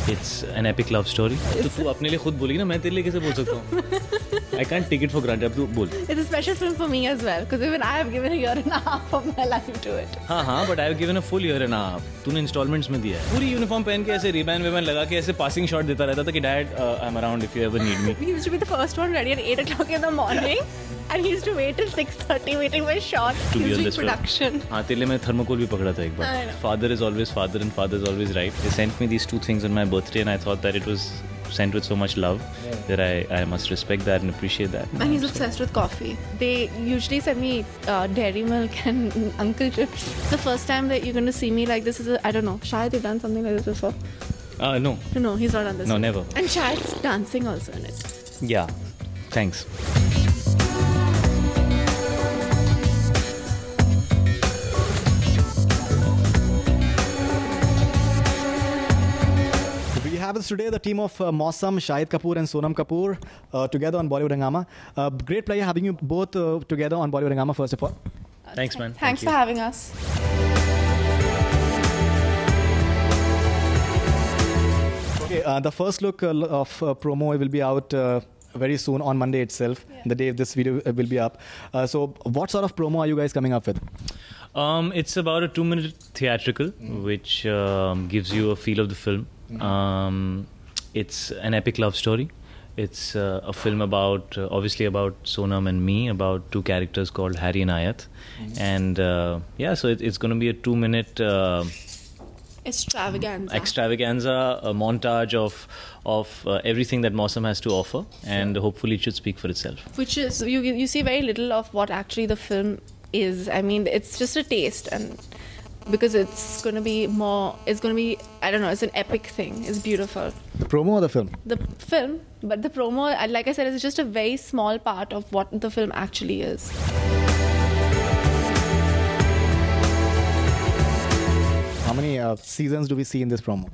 It's an epic love story. तो तू अपने लिए खुद बोलेगी ना, मैं तेरे लिए कैसे बोल सकता हूँ? I can't take it for granted. अब तू बोल. It's a special film for me as well, because even I have given a year and a half of my life to it. हाँ, but I have given a full year and a half. तूने installments में दिया है. पूरी uniform पहन के ऐसे रिबैन वेबैन लगा के ऐसे पासिंग शॉट देता रहता था कि dad I'm around if you ever need me. He used to be the first one ready at 8 o'clock in the morning, and he used to wait till 6:30 waiting for a shot. To be on doing this production. हाँ, तेरे लिए मैं thermocol भी पकड़ा था एक I bar. know. Father is always father and father is always right. They sent me these two things on my birthday and I thought that it was sent with so much love that I must respect that and appreciate that. And he's obsessed with coffee. They usually send me dairy milk and Uncle Chips. The first time that you're going to see me like this is I don't know. Shahid, you've done something like this before? No. No, he's not done this. No, one. never. And Shahid's dancing also in it. Yeah. Thanks. We have us today the team of Mausam, Shahid Kapoor and Sonam Kapoor together on Bollywood Hungama. Great pleasure having you both together on Bollywood Hungama first of all. Thanks, man. Thanks Thank for you. having us. Okay, the first look of promo will be out very soon on Monday itself, the day this video will be up. So what sort of promo are you guys coming up with? It's about a 2-minute theatrical, which gives you a feel of the film. It's an epic love story. It's a film about, obviously about Sonam and me, about two characters called Harry and Ayat. And so it's going to be a 2-minute extravaganza, a montage of everything that Mausam has to offer, and hopefully it should speak for itself. Which is, you see very little of what actually the film is. I mean, it's just a taste, and because it's going to be, I don't know, it's an epic thing. It's beautiful. The promo or the film? The film, but the promo, like I said, is just a very small part of what the film actually is. How many seasons do we see in this promo?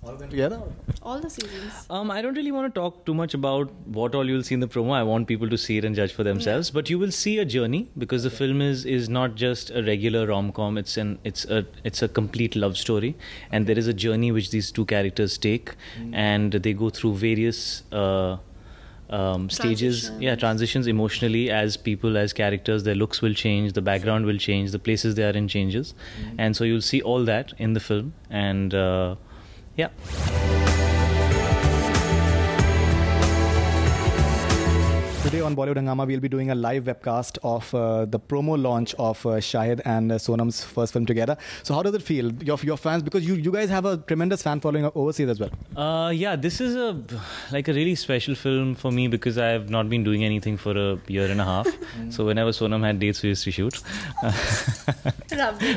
All of them together? All the seasons. I don't really want to talk too much about what all you'll see in the promo. I want people to see it and judge for themselves. But you will see a journey, because the film is not just a regular rom-com. It's a complete love story, and there is a journey which these two characters take, and they go through various stages, transitions emotionally as people, as characters. Their looks will change, the background will change, the places they are in changes, and so you'll see all that in the film. And Today on Bollywood Hungama, we'll be doing a live webcast of the promo launch of Shahid and Sonam's first film together. So how does it feel, your fans, because you guys have a tremendous fan following overseas as well? This is a really special film for me, because I have not been doing anything for a year and a half. So whenever Sonam had dates, we used to shoot.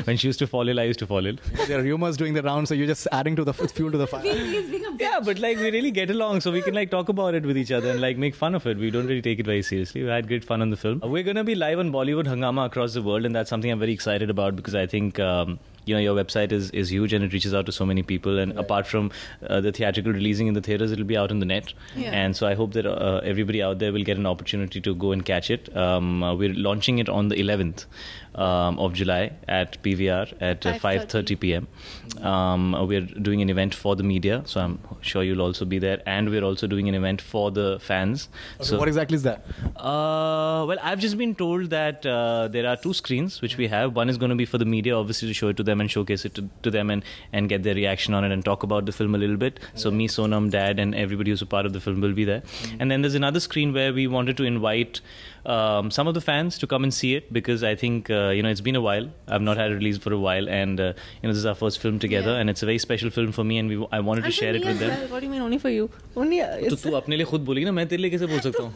When she used to fall ill, I used to fall ill. There are rumors doing the round, so you're just adding to the fuel to the fire. Yeah, but we really get along, so we can talk about it with each other and make fun of it. We don't really take it very seriously. We had great fun on the film. We're going to be live on Bollywood Hungama across the world, and that's something I'm very excited about, because I think your website is huge and it reaches out to so many people, and apart from the theatrical releasing in the theaters, it'll be out on the net, and so I hope that everybody out there will get an opportunity to go and catch it. We're launching it on the 11th of July at PVR at 5:30 p.m. We're doing an event for the media, so I'm sure you'll also be there, and we're also doing an event for the fans. Okay, so what exactly is that? Well, I've just been told that there are 2 screens which we have. One is going to be for the media, obviously, to show it to them and showcase it to them and get their reaction on it and talk about the film a little bit. So me, Sonam, Dad, and everybody who's a part of the film will be there. And then there's another screen where we wanted to invite some of the fans to come and see it, because I think it's been a while. I've not had a release for a while, and this is our first film together, and it's a very special film for me, and I wanted to share it with them. Well. What do you mean only for you? Only तो तू अपने लिए खुद बोलेगी ना, मैं तेरे लिए कैसे बोल सकता हूँ?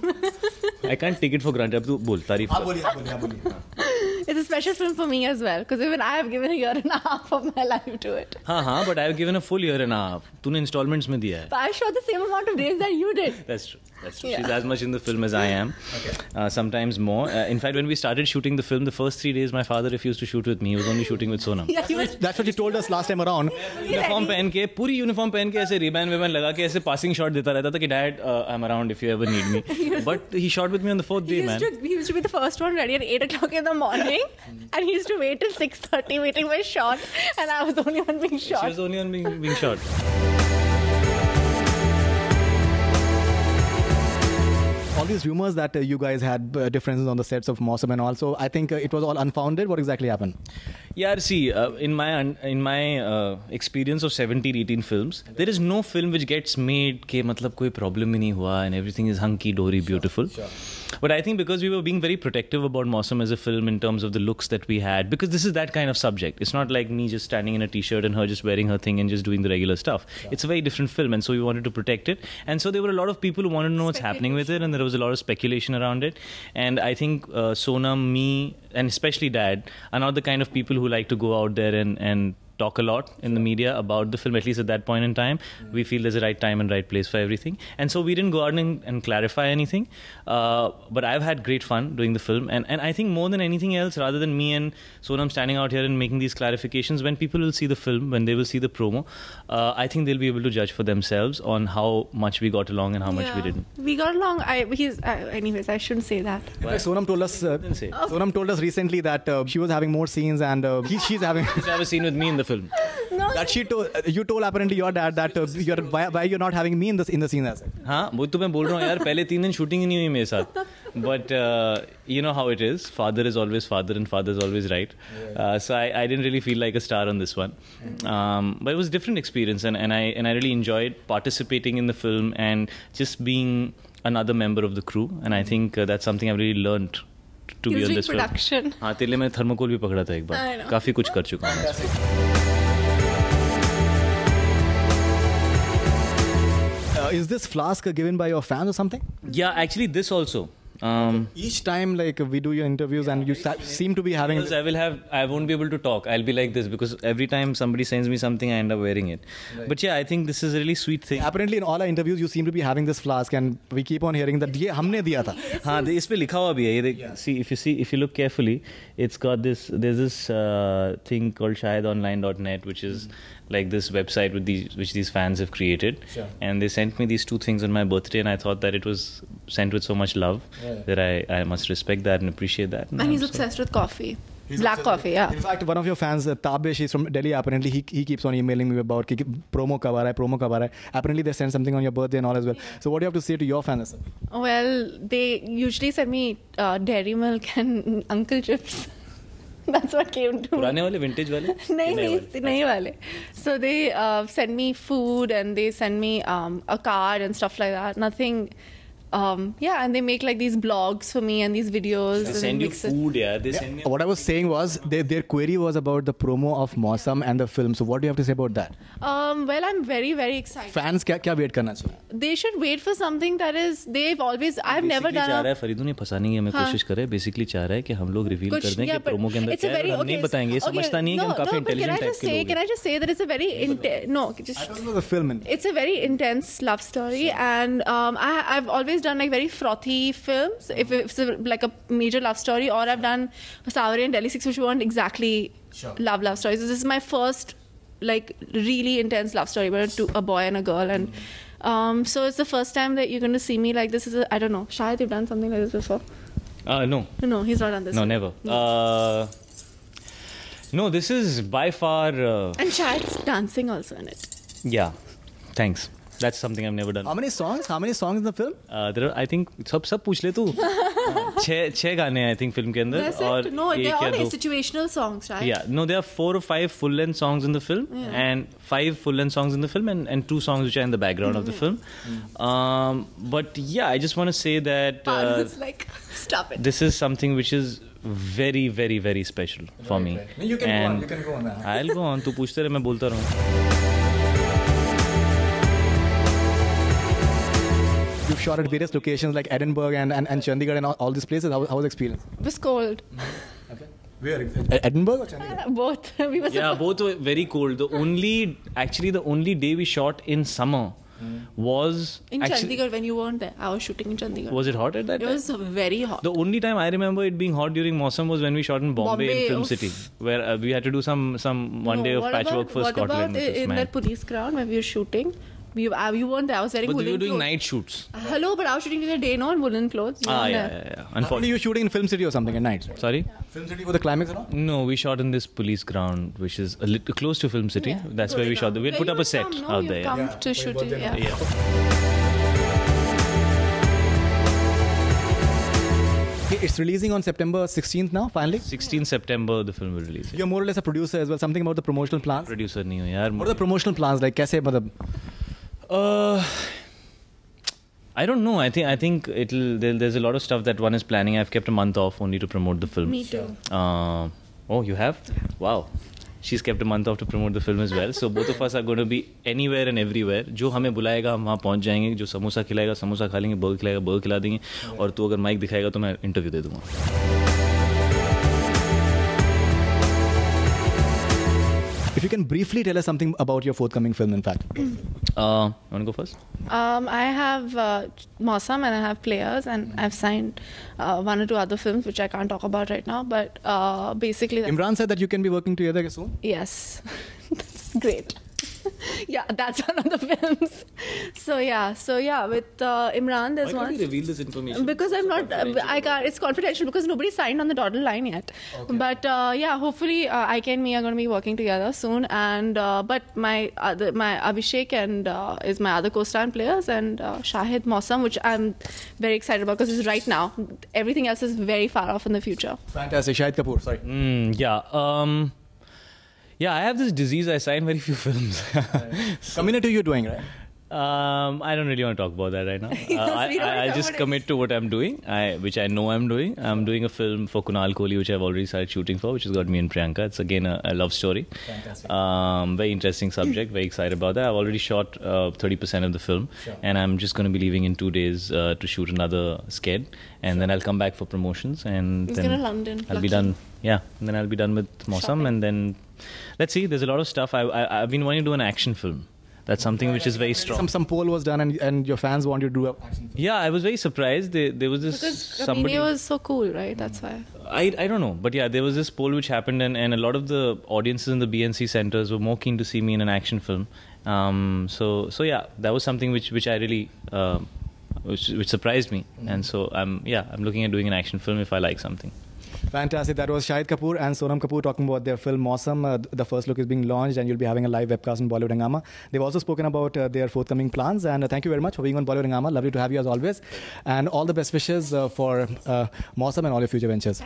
I can't take it for granted. अब तू बोल तारीफ कर. It's a special film for me as well, because even I have given a year and a half of my life to it. हाँ, but I have given a full year and a half. तूने installments में दिया है. But I shot the same amount of days that you did. That's true. She's as much in the film as I am. Okay. Sometimes more. In fact, when we started shooting the film, the first 3 days, my father refused to shoot with me. He was only shooting with Sonam. That's what he told us last time around. Uniform पहन के, पूरी uniform पहन के ऐसे रिबैन वेबैन लगा के ऐसे passing shot देता रहता था कि dad I am around if you ever need me. But he shot with me on the 4th day, man. He used to be the first one ready at 8 o'clock in the morning, and he used to wait till 6:30 waiting for a shot, and I was the only one being shot. She was the only one being shot. All these rumors that you guys had differences on the sets of Mausam and also, I think it was all unfounded. What exactly happened? Yeah, see, in my experience of 17, 18 films, there is no film which gets made ke matlab koi problem hi nahi hua and everything is hunky dory beautiful. Sure. But I think because we were being very protective about Mausam as a film in terms of the looks that we had, because this is that kind of subject. It's not like me just standing in a t-shirt and her just wearing her thing and just doing the regular stuff. Sure. It's a very different film, and so we wanted to protect it. And so there were a lot of people who wanted to know what's happening with it, and there was a lot of speculation around it. And I think Sonam, me, and especially Dad are not the kind of people who like to go out there and talk a lot in the media about the film, at least at that point in time. We feel there's a right time and right place for everything. And so we didn't go out and clarify anything. But I've had great fun doing the film. And I think more than anything else, rather than me and Sonam standing out here and making these clarifications, when people will see the film, when they will see the promo, I think they'll be able to judge for themselves on how much we got along and how much we didn't. We got along. Anyways, I shouldn't say that. Sonam told us recently that she was having more scenes and she's having... She's have a scene with me in the film. No, that you told apparently your dad that why you're not having me in the scene as well. हाँ वो तो मैं बोल रहा हूँ यार पहले 3 दिन शूटिंग ही नहीं हुई मेरे साथ. But you know how it is. Father is always father and father is always right. So I didn't really feel like a star on this one. But it was a different experience, and I really enjoyed participating in the film and just being another member of the crew. And I think that's something I've really learned to be on this production. film. हाँ तेरे लिए मैं thermocol भी पकड़ा था एक बार. काफी कुछ कर चुका हूँ. Is this flask given by your fans or something? Yeah, actually this also. Each time like we do your interviews and you seem to be having... I won't be able to talk. I'll be like this because every time somebody sends me something, I end up wearing it. Right. But yeah, I think this is a really sweet thing. Apparently in all our interviews, you seem to be having this flask and we keep on hearing that ये हमने दिया था. हाँ, इस पे लिखा हुआ भी है. See, if you look carefully, it's got there's this thing called shahidonline.net, which is like this website which these fans have created. Sure. And they sent me these 2 things on my birthday, and I thought that it was sent with so much love that I must respect that and appreciate that. And he's obsessed with coffee. Black coffee, yeah. In fact, one of your fans, Tabish, he's from Delhi. Apparently, he keeps on emailing me about promo kab aa raha hai. Apparently, they send something on your birthday and all as well. So, what do you have to say to your fans? Well, they usually send me dairy milk and Uncle Chips. That's what came to me. पुराने वाले, vintage वाले? नहीं वाले. So they send me food and they send me a card and stuff like that. Nothing. And they make like these blogs for me and these videos. They send you food, They send me. What I was saying was their query was about the promo of Mausam and the film. So what do you have to say about that? Well, I'm very, very excited. Fans क्या wait करना चाहिए? They should wait for something that is I've never done. चाह रहा है फरीदू ने फंसाने की हमें कोशिश करे. Basically चाह रहा है कि हम लोग रिवील कर दें कि प्रोमो के अंदर क्या है. हम नहीं बताएंगे. समझता नहीं है कि हम काफी इंटेलिजेंट टाइप के लोग हैं. Can I just say that it's a very I don't know the film. It's a very intense love story, and I've always done like very frothy films. If it's like a major love story, or I've done Savari and Delhi 6, which weren't exactly love stories. So this is my first like really intense love story, but to a boy and a girl, and so it's the first time that you're going to see me like this. I don't know. Shahid, you've done something like this before? No, he's not done this. No, never. No, this is by far. And Shahid's dancing also in it. Yeah, thanks. That's something I've never done. How many songs in the film? There are, I think, सब पूछ ले तू. 6 गाने हैं I think film के अंदर. और no, they're all situational songs, right? Yeah, no, there are 4 or 5 full-length songs in the film, and 5 full-length songs in the film, and 2 songs which are in the background of the film. But yeah, I just want to say that it's like, stop it. This is something which is very, very, very special for me. Right. You can go on. I'll go on. तू पूछते रहे, मैं बोलता रहूँ. You've shot at various locations like Edinburgh and Chandigarh and all these places. How was the experience? It was cold. Okay. Where? Edinburgh or Chandigarh? Both. Both were very cold. The only day we shot in summer was... In Chandigarh, when you weren't there. I was shooting in Chandigarh. Was it hot at that time? It was very hot. The only time I remember it being hot during Mausam was when we shot in Bombay in Film City, where we had to do some one day of patchwork for Scotland. What about in that police ground where we were shooting? You weren't there. I was wearing woolen clothes. But we were doing night shoots. Hello, but I was shooting in the day, not in woolen clothes. Yeah. Unfortunately, you were shooting in Film City or something at night. Sorry? Film City for the climax or not? No, we shot in this police ground, which is a little close to Film City. That's where we shot. We had put up a set out there. Come to shoot it. It's releasing on September 16th now, finally. 16 September the film will release. You're more or less a producer as well. Something about the promotional plans? Producer नहीं हूँ यार. What are the promotional plans like? कैसे मतलब? I don't know. I think there's a lot of stuff that one is planning. I've kept a month off only to promote the film. Me too. Oh, you have? Wow. She's kept a month off to promote the film as well. So both of us are going to be anywhere and everywhere. जो हमें बुलाएगा हम वहाँ पहुँच जाएंगे. जो समोसा खिलाएगा समोसा खा लेंगे. बर्गर खिलाएगा बर्गर खिला देंगे. और तू अगर माइक दिखाएगा तो मैं इंटरव्यू दे दूँगा. If you can briefly tell us something about your forthcoming film, in fact. Want to go first? I have Mausam and I have Players, and I've signed one or two other films which I can't talk about right now. But basically, Imran said that you can be working together soon. Yes, that's great. Yeah, that's one of the films. So yeah, with Imran, there's one. Why can't you reveal this information? Because I'm not. I can't. It's confidential because nobody signed on the dotted line yet. Okay. But yeah, hopefully Ike and me are going to be working together soon. And but my Abhishek and is my other co-star and Players, and Shahid Mausam, which I'm very excited about because it's right now. Everything else is very far off in the future. Fantastic, Shahid Kapoor. Sorry. Yeah. Yeah, I have this disease. I sign very few films. Community you're doing, right? I don't really want to talk about that right now. I'll just commit to what I'm doing, which I know I'm doing. I'm doing a film for Kunal Kohli, which I've already started shooting for, which has got me and Priyanka. It's again a love story. Fantastic. Very interesting subject. Very excited about that. I've already shot 30% of the film, and I'm just going to be leaving in 2 days to shoot another sked, and then I'll come back for promotions, and He's then going to London. I'll be done. Yeah, and then I'll be done with Mausam, and then let's see. There's a lot of stuff. I've been wanting to do an action film. That's something which is very strong. Some poll was done, and your fans want you to do an action film. Yeah, I was very surprised. There was this Because somebody. was so cool, right? That's why. I don't know, but yeah, there was this poll which happened, and a lot of the audiences in the BNC centers were more keen to see me in an action film. So yeah, that was something which I really which surprised me, and so I'm looking at doing an action film if I like something. Fantastic. That was Shahid Kapoor and Sonam Kapoor talking about their film Mausam. The first look is being launched, and you'll be having a live webcast on Bollywood Hungama. They've also spoken about their forthcoming plans, and thank you very much for being on Bollywood Hungama. Lovely to have you as always, and all the best wishes for Mausam and all your future ventures.